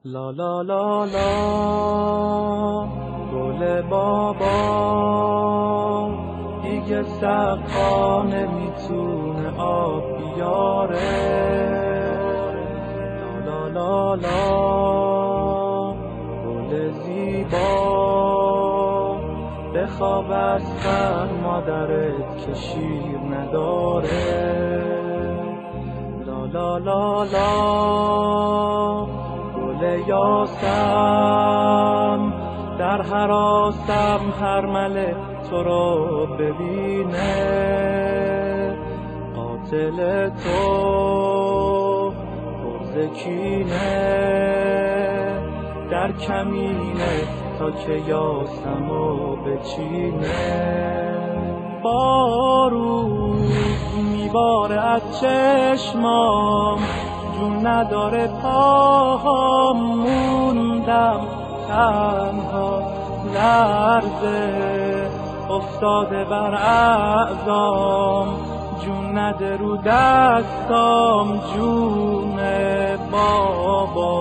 لا لا لا لا گل بابا دیگه سقا نمیتونه آب بیاره. لا لا لا گل زیبا بخواب از سر مادرت که شیر نداره. لا لا لا لا گل یاسم در هراسم هر ملک تو رو ببینه. قاتل تو پرزکینه در کمینه تا که یاسمو بچینه. بارون میباره از چشمام جون نداره پاهام موندم تنها لرزه افتاده بر اعضام جون نده رو دستام جون بابا.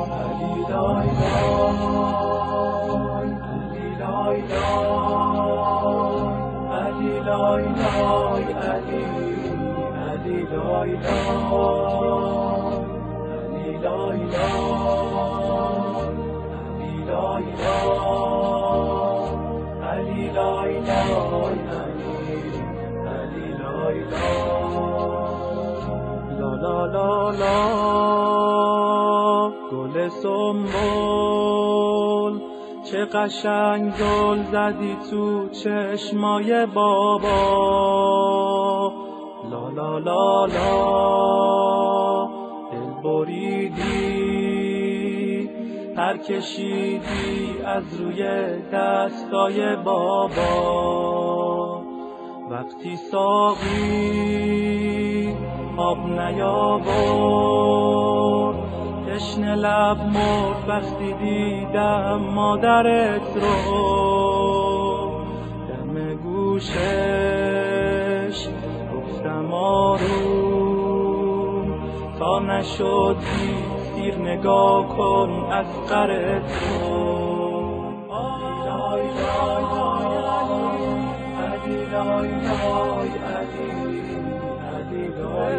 علی لای لای علی لای لای علی لای لای علی علی لای لای علی لای لای علی لای لای علی لای لا لا لا لا گل سنبل چه قشنگ گل زدی تو چشمای بابا. لا لا لا لا دل بریدی پر کشیدی از روی دستای بابا. وقتی ساقی آب نیاورد تشنه لب مرد وقتی دیدم مادرت رو دم گوشش گفتم آروم تا نشد سیر نگاه کن از قرت رو. علی لای لای علی علی لای لای